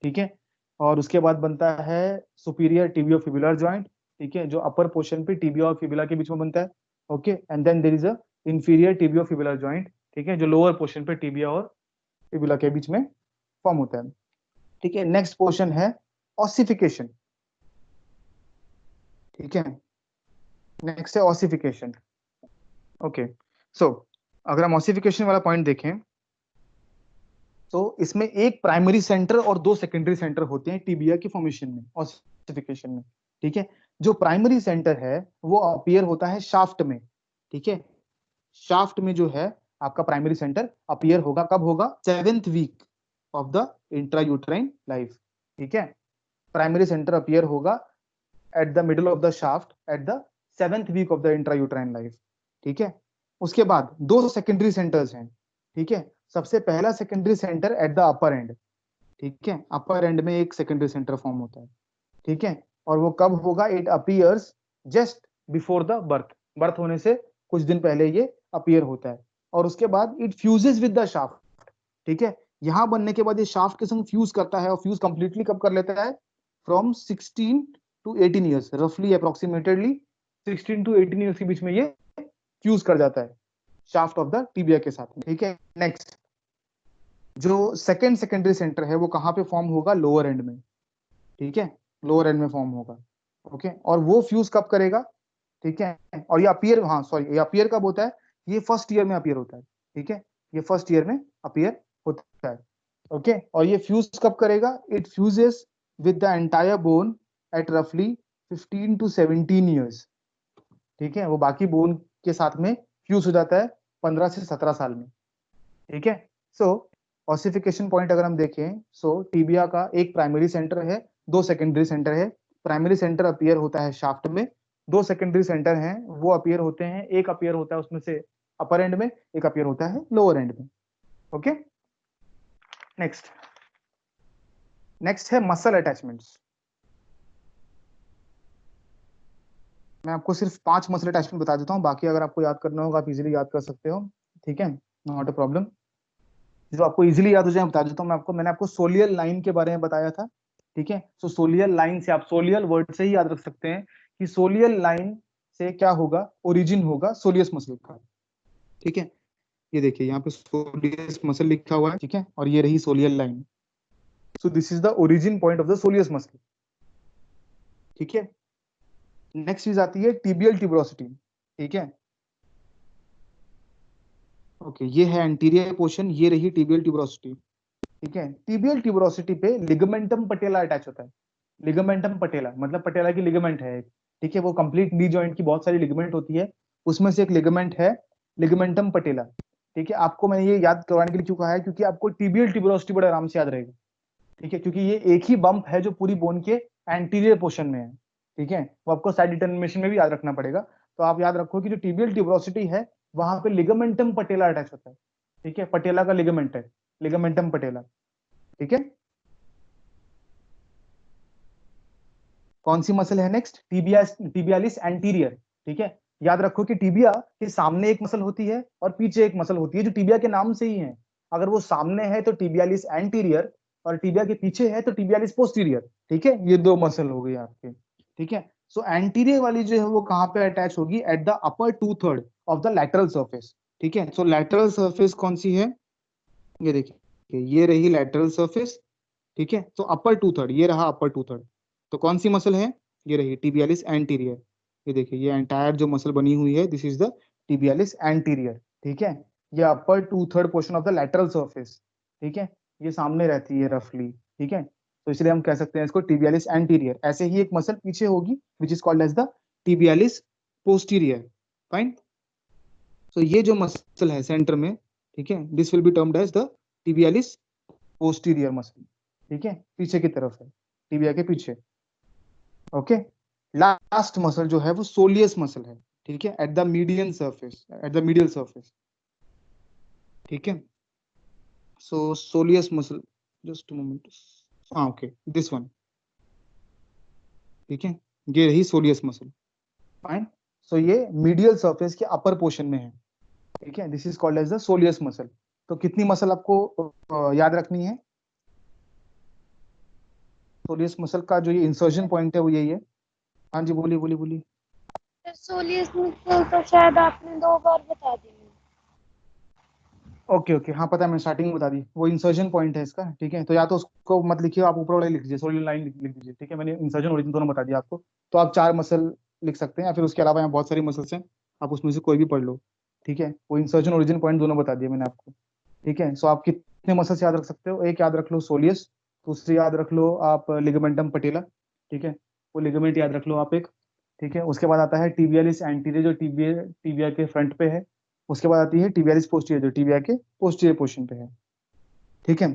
ठीक है, और उसके बाद बनता है सुपीरियर टिबियोफिबुलर जॉइंट, ठीक है, जो अपर पोर्शन पे टिबिया और फिबुला के बीच में बनता है, okay, and then there is a inferior tibiofibular joint, ठीक है, जो लोअर पोर्शन पे टिबिया और फिबुला के बीच में फॉर्म होता है, ठीक है। नेक्स्ट पोर्शन है ऑसिफिकेशन, ठीक है, नेक्स्ट है ऑसिफिकेशन, ओके। सो अगर हम ऑसिफिकेशन वाला पॉइंट देखें तो इसमें एक प्राइमरी सेंटर और 2 सेकेंडरी सेंटर होते हैं टिबिया की फॉर्मेशन में, ऑसिफिकेशन में, ठीक है। जो प्राइमरी सेंटर है वो अपीयर होता है शाफ्ट में, ठीक है, शाफ्ट में जो है आपका प्राइमरी सेंटर अपीयर होगा, कब होगा? 7th week, of the intrauterine life, ठीक है। प्राइमरी सेंटर अपीयर होगा at the middle of the shaft at the 7th week of the intrauterine life, ठीक है। उसके बाद दो सेकेंडरी सेंटर्स हैं, ठीक है। सबसे पहला secondary centre at the upper and, ठीक है, अपर एंड में एक सेकेंडरी सेंटर फॉर्म होता है, ठीक है। और वो कब होगा? It appears just before the birth, birth होने से कुछ दिन पहले ये अपीयर होता है। और उसके बाद it fuses with the shaft, ठीक है। यहां बनने के बाद ये शाफ्ट के संग फ्यूज करता है, और फ्यूज कंप्लीटली कब कर लेता है? फ्रॉम 16 to 18 ईयर्स, रफली अप्रोक्सीमेटेडली 16 to 18 ईयर्स के बीच में ये फ्यूज कर जाता है शाफ्ट ऑफ द टीबिया के साथ में, ठीक है। नेक्स्ट, जो सेकेंड सेकेंडरी सेंटर है वो कहां पे फॉर्म होगा? लोअर एंड में, ठीक है, लोअर एंड में फॉर्म होगा, ओके। और वो फ्यूज कब करेगा? ठीक है। और ये अपीयर, हाँ सॉरी, ये अपीयर कब होता है? ये फर्स्ट ईयर में अपीयर होता है, ठीक है, ये फर्स्ट ईयर में अपीयर होता है, ओके। और ये फ्यूज कब करेगा? It fuses with the entire bone at रफली 15 to 17 ईयर्स, ठीक है। वो बाकी बोन के साथ में फ्यूज हो जाता है 15 से 17 साल में, ठीक है। सो ऑसिफिकेशन पॉइंट अगर हम देखें, सो टीबिया का एक प्राइमरी सेंटर है, दो सेकेंडरी सेंटर है। प्राइमरी सेंटर अपीयर होता है शाफ्ट में, दो सेकेंडरी सेंटर हैं वो अपीयर होते हैं, एक अपीयर होता है उसमें से अपर एंड में, एक अपीयर होता है लोअर एंड में, ओके। नेक्स्ट, नेक्स्ट है मसल अटैचमेंट्स। मैं आपको सिर्फ 5 मसल अटैचमेंट बता देता हूँ, बाकी अगर आपको याद करना होगा आप इजीली याद कर सकते हो, ठीक है, नॉट अ प्रॉब्लम। जो आपको इजीली याद हो जाए बता देता हूँ मैं आपको। मैंने आपको सोलियल लाइन के बारे में बताया था, ठीक है। सो सोलियल लाइन से आप सोलियल वर्ड से ही याद रख सकते हैं कि सोलियल लाइन से क्या होगा? ओरिजिन होगा सोलियस मसल का, ठीक है। ये देखिए यहाँ पे सोलियस मसल लिखा हुआ है, ठीक है, और ये रही सोलियल line. So this is the origin point of the soleus muscle, ठीक है। नेक्स्ट चीज आती है टिबियल ट्यूबरोसिटी, ठीक है, ओके। ये है एंटीरियर पोर्शन, ये रही टिबियल ट्यूबरोसिटी, ठीक है। टिबियल ट्यूबरोसिटी पे लिगामेंटम पटेला अटैच होता है। लिगामेंटम पटेला मतलब पटेला की लिगामेंट है, ठीक है। वो कंप्लीट नी जॉइंट की बहुत सारी लिगामेंट होती है, उसमें से एक लिगामेंट है लिगामेंटम पटेला, ठीक है। आपको मैंने ये याद करवाने के लिए क्यों कहा है? क्योंकि आपको टिबियल ट्यूबरोसिटी बड़े आराम से याद रहेगा, ठीक है, क्योंकि ये एक ही बम्प है जो पूरी बोन के एंटीरियर पोर्शन में है, ठीक है। वो आपको साइड डिटर्मिनेशन में भी याद रखना पड़ेगा। तो आप याद रखो कि जो टिबियल ट्यूबरोसिटी है वहां पे लिगामेंटम पटेला अटैच होता है, ठीक है। पटेला का लिगामेंट है, लिगामेंटम पटेला, ठीक है। कौन सी मसल है नेक्स्ट? टीबिया, टिबियालिस एंटीरियर, ठीक है। याद रखो कि टिबिया के सामने एक मसल होती है और पीछे एक मसल होती है जो टिबिया के नाम से ही है। अगर वो सामने है तो टिबियालिस एंटीरियर, और टिबिया के पीछे है तो टिबियालिस पोस्टीरियर, ठीक है। ये दो मसल हो गई आपके, ठीक है। सो एंटीरियर वाली जो है वो कहां पे अटैच होगी? At the upper 2/3 of the lateral surface, ठीक है। सो लैटरल सरफेस कौन सी है? ये देखिए, ये रही लैटरल सरफेस, ठीक है। तो अपर 2/3, ये रहा अपर 2/3। तो कौन सी मसल है? ये रही टिबियालिस एंटीरियर। ये देखिए, ये एंटायर जो मसल बनी हुई है this is the tibialis anterior, ठीक है। ये अपर 2/3 portion of the lateral surface, ठीक है। ये सामने रहती है रफली, ठीक है। तो इसलिए हम कह सकते हैं इसको टिबियालिस एंटीरियर। ऐसे ही एक मसल पीछे होगी which is called as the tibialis posterior, fine. तो ये जो मसल है सेंटर में, ठीक है, this will be termed as the tibialis posterior muscle, ठीक है, पीछे की तरफ है, टिबिया के पीछे, ओके। लास्ट मसल जो है वो सोलियस मसल है, ठीक है, at the median surface, at the medial surface, ठीक है। सो सोलियस मसल, जस्ट मोमेंट, हाँ ओके, दिस वन, ठीक है, ये रही सोलियस मसल, फाइन। सो ये मीडियल सरफेस के अपर पोर्शन में है, ठीक है, this is called as the soleus muscle. तो कितनी मसल आपको याद रखनी है? सोलियस मसल का जो ये इंसर्जन पॉइंट है वो यही है। हाँ जी, बोलिए बोलिए बोलिए। सोलियस मसल तो शायद आपने 2 बार बता दी। ओके ओके, हाँ पता है, मैं स्टार्टिंग में बता दी, वो इंसर्जन पॉइंट है इसका, ठीक है। तो या तो उसको मत लिखिए, आप ऊपर वाले लिख दीजिए, सोलियन लाइन लिख दीजिए, ठीक है। मैंने इंसर्जन ओरिजिन दोनों बता दिया आपको। तो आप 4 मसल लिख सकते हैं, या फिर उसके अलावा यहाँ बहुत सारी मसल्स हैं, आप उसमें से कोई भी पढ़ लो, ठीक है। वो इंसर्जन ओरिजिन पॉइंट दोनों बता दिए मैंने आपको, ठीक है। सो आप कितने मसल्स याद रख सकते हो? एक याद रख लो सोलियस, दूसरी याद रख लो आप लिगामेंटम पटेला, ठीक है, वो लिगामेंट याद रख लो आप एक, ठीक है। उसके बाद आता है टिबियालिस एंटीरियर जो टिबिया के फ्रंट पे है। उसके बाद आती है टिबियालिस पोस्टीरियर जो टिबिया के पोस्टीरियर पोर्शन पे है, ठीक है।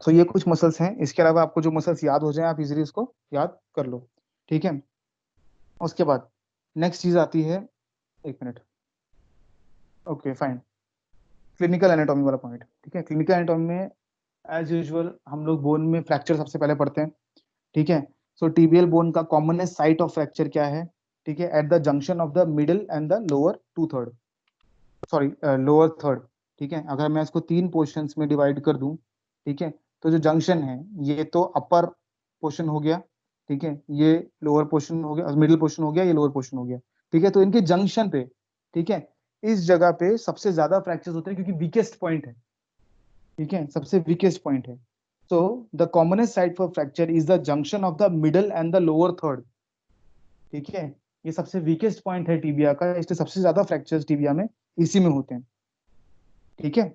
तो ये कुछ मसल्स हैं, इसके अलावा आपको जो मसल्स याद हो जाए आप इजीली उसको याद कर लो, ठीक है। उसके बाद नेक्स्ट चीज आती है, एक minute, okay fine, clinical anatomy वाला पॉइंट, ठीक है। क्लिनिकल एनाटॉमी में एज यूजुअल हम लोग बोन में फ्रैक्चर सबसे पहले पढ़ते हैं, ठीक है। सो टीबियल बोन का कॉमनेस्ट साइट ऑफ फ्रैक्चर क्या है, ठीक है, at the junction of the middle and the lower two third, sorry lower third, ठीक है। अगर मैं इसको 3 पोर्शंस में डिवाइड कर दूं, ठीक है, तो जो जंक्शन है ये तो अपर पोर्शन हो गया, ठीक है, ये लोअर पोर्शन हो गया, मिडिल पोर्शन हो गया, ये लोअर पोर्शन हो गया, ठीक है। तो इनके जंक्शन पे, ठीक है, इस जगह पे सबसे ज्यादा फ्रैक्चर्स होते हैं क्योंकि वीकेस्ट पॉइंट है, ठीक है, सबसे वीकेस्ट पॉइंट है। So the commonest site for fracture is the junction of the middle and the lower third, ठीक है। ये सबसे वीकेस्ट पॉइंट है टीबिया का, इसलिए सबसे ज्यादा फ्रैक्चर्स टीबिया में इसी में होते हैं, ठीक है।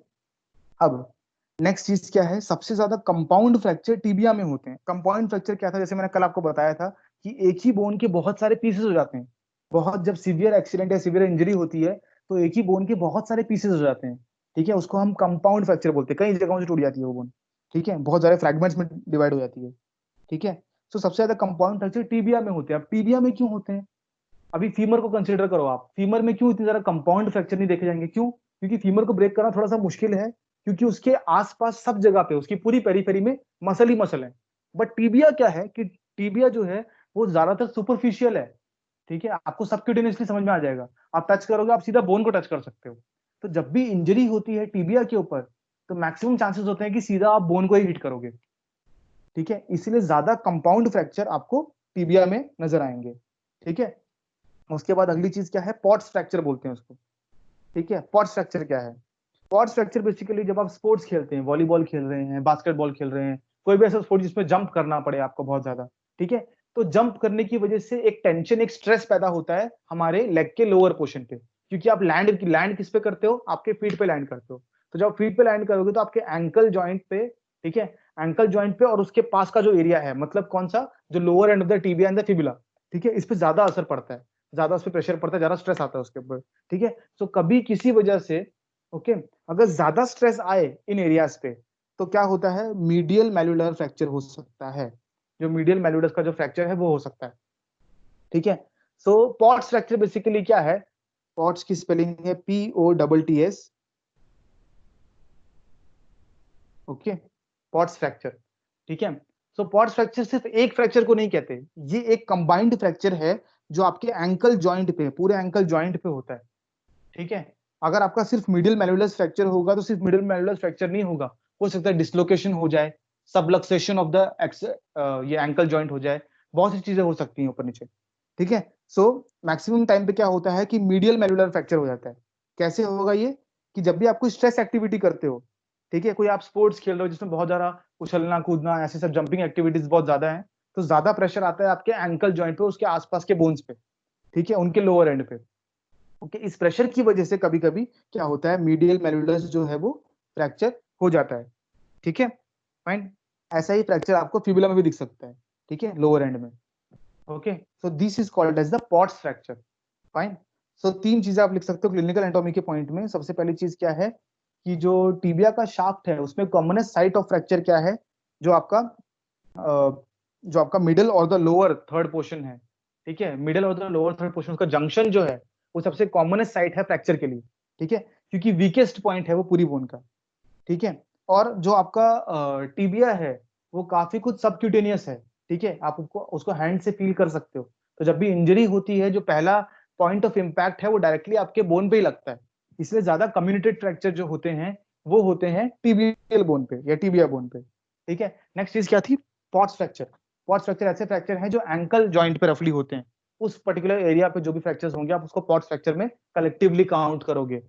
अब नेक्स्ट चीज क्या है, सबसे ज्यादा कंपाउंड फ्रैक्चर टीबिया में होते हैं। कंपाउंड फ्रैक्चर क्या था, जैसे मैंने कल आपको बताया था कि एक ही बोन के बहुत सारे पीसेस हो जाते हैं, बहुत जब सीवियर एक्सीडेंट या सीवियर इंजरी होती है तो एक ही बोन के बहुत सारे पीसेस हो जाते हैं, ठीक है, उसको हम कंपाउंड फ्रैक्चर बोलते हैं। कई जगहों से टूट जाती है वो बोन, ठीक है, बहुत सारे फ्रैगमेंट्स में डिवाइड हो जाती है, ठीक है। तो सबसे ज्यादा कंपाउंड फ्रैक्चर टीबिया में होते हैं। अब टीबिया में क्यों होते हैं, अभी फीमर को कंसीडर करो आप, फीमर में क्यों इतनी ज्यादा कंपाउंड फ्रैक्चर नहीं देखे जाएंगे, क्यों, क्योंकि फीमर को ब्रेक करना थोड़ा सा मुश्किल है, क्योंकि उसके आसपास सब जगह पे उसकी पूरी पेरीफेरी में मसल ही मसल है। बट टीबिया क्या है कि टीबिया जो है वो ज्यादातर सुपरफिशियल है, ठीक है, आपको सबक्यूटेनियसली समझ में आ जाएगा, आप टच करोगे आप सीधा बोन को टच कर सकते हो। तो जब भी इंजरी होती है टीबिया के ऊपर तो मैक्सिमम चांसेस होते हैं कि सीधा आप बोन को ही हिट करोगे, ठीक है, इसलिए ज्यादा कंपाउंड फ्रैक्चर आपको टीबिया में नजर आएंगे, ठीक है। उसके बाद अगली चीज क्या है, पॉट्स फ्रैक्चर बोलते हैं उसको, ठीक है। पॉट्स फ्रैक्चर क्या है, पॉट्स फ्रैक्चर बेसिकली जब आप स्पोर्ट्स खेलते हैं, वॉलीबॉल खेल रहे हैं, बास्केटबॉल खेल रहे हैं, कोई भी ऐसा स्पोर्ट जिसमें जंप करना पड़े आपको बहुत ज्यादा, ठीक है, तो जंप करने की वजह से एक टेंशन एक स्ट्रेस पैदा होता है हमारे लेग के लोअर पोर्शन पे, क्योंकि आप लैंड किस पे करते हो, आपके फीट पे लैंड करते हो। तो जब फीट पे लैंड करोगे तो आपके एंकल जॉइंट पे, ठीक है, एंकल जॉइंट पे और उसके पास का जो एरिया है, मतलब कौन सा, जो lower end of the tibia and the fibula, ठीक है, इस पे ज्यादा असर पड़ता है, ज्यादा उस पर प्रेशर पड़ता है, ज्यादा स्ट्रेस आता है उसके ऊपर, ठीक है। तो कभी किसी वजह से, ओके, अगर ज्यादा स्ट्रेस आए इन एरियाज पे तो क्या होता है, मीडियल मैल्युलर फ्रैक्चर हो सकता है, जो मीडियल मैल्युलस का जो फ्रैक्चर है वो हो सकता है, ठीक है। सो पॉट्स फ्रैक्चर बेसिकली क्या है, पॉट्स की स्पेलिंग है POTTS, ओके, पॉट्स फ्रैक्चर, ठीक है। सो पॉट्स फ्रैक्चर सिर्फ एक फ्रैक्चर को नहीं कहते, ये एक कंबाइंड फ्रैक्चर है जो आपके एंकल जॉइंट पे, पूरे एंकल जॉइंट पे होता है, ठीक है। अगर आपका सिर्फ मिडिल मैल्युलस फ्रैक्चर होगा तो सिर्फ मिडिल मैल्युलस फ्रैक्चर नहीं होगा, हो सकता है डिसलोकेशन हो जाए, सबलक्सेशन ऑफ द ये एंकल जॉइंट हो जाए, बहुत सी चीजें हो सकती हैं ऊपर नीचे, ठीक है। सो मैक्सिमम टाइम पे क्या होता है कि मीडियल मैल्युलर फ्रैक्चर हो जाता है। कैसे होगा ये, कि जब भी आप कोई स्ट्रेस एक्टिविटी करते हो, ठीक है, कोई आप स्पोर्ट्स खेल रहे हो जिसमें बहुत ज्यादा उछलना कूदना ऐसे सब जंपिंग एक्टिविटीज बहुत ज्यादा है, तो ज्यादा प्रेशर आता है आपके एंकल जॉइंट पे, उसके आसपास के बोन्स पे, ठीक है, उनके लोअर एंड पे, ओके। इस प्रेशर की वजह से कभी कभी क्या होता है, मीडियल मैल्युलस जो है वो फ्रैक्चर हो जाता है, ठीक है, फाइन। ऐसा ही फ्रैक्चर आपको फिबुला में भी दिख सकता है, ठीक है, लोअर एंड में, okay. So this is called as the Pott's fracture, fine. So 3 चीजें आप लिख सकते हो क्लिनिकल एनाटॉमी के पॉइंट में। सबसे पहली चीज क्या है कि जो टीबिया का शाफ्ट है उसमें कॉमनेस्ट साइट ऑफ फ्रैक्चर क्या है, जो आपका जो आपका मिडिल और द लोअर थर्ड पोर्शन है, ठीक है, मिडिल और द लोअर थर्ड पोर्शन का जंक्शन जो है वो सबसे कॉमनेस्ट साइट है फ्रैक्चर के लिए, ठीक है, क्योंकि वीकेस्ट पॉइंट है वो पूरी बोन का, ठीक है। और जो आपका टीबिया है वो काफी कुछ सबक्यूटेनियस है, ठीक है, आप उसको हैंड से फील कर सकते हो। तो जब भी इंजरी होती है जो पहला पॉइंट ऑफ इम्पैक्ट है वो डायरेक्टली आपके बोन पे ही लगता है, इसलिए ज्यादा कम्युनिकेटेड फ्रैक्चर जो होते हैं वो होते हैं टीबियल बोन पे या टीबिया बोन पे, ठीक है। नेक्स्ट चीज क्या थी, पॉट्स फ्रैक्चर। पॉट्स फ्रैक्चर ऐसे फ्रैक्चर हैं जो एंकल जॉइंट पे रफली होते हैं, उस पर्टिकुलर एरिया पे जो भी फ्रैक्चर्स होंगे आप उसको पॉट्स फ्रैक्चर में कलेक्टिवली काउंट करोगे,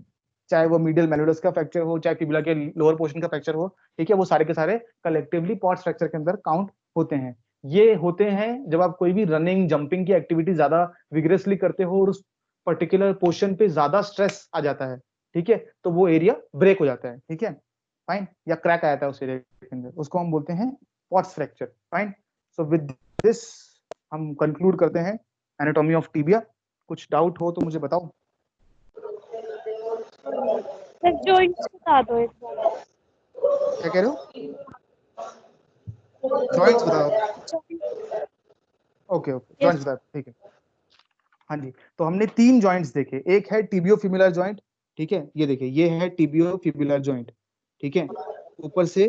चाहे वो मीडियल मैल्युलस का फ्रैक्चर हो चाहे फिबुला के लोअर पोर्शन का फ्रैक्चर हो, ठीक है, वो सारे के सारे कलेक्टिवली पॉट्स फ्रैक्चर के अंदर काउंट होते हैं। ये होते हैं जब आप कोई भी रनिंग जंपिंग की एक्टिविटी ज्यादा विग्रेसली करते हो और उस पर्टिकुलर पोर्शन पे ज्यादा स्ट्रेस आ जाता है, ठीक है, तो वो एरिया ब्रेक हो जाता है, ठीक है, फाइन, या क्रैक आ जाता है उस एरिया के अंदर, उसको हम बोलते हैं pots fracture, fine. So with this हम कंक्लूड करते हैं एनाटॉमी ऑफ टीबिया। कुछ डाउट हो तो मुझे बताओ। सर जॉइंट्स बता दो एक बार। क्या कह रहे हो? जॉइंट्स बताओ। ओके ओके, जॉइंट्स बताओ, ठीक है। हाँ जी, तो हमने 3 जॉइंट्स देखे, एक है टिबियो फिबुलर जॉइंट, ठीक है, ये देखिए ये है टिबियो फिबुलर जॉइंट, ठीक है, ऊपर से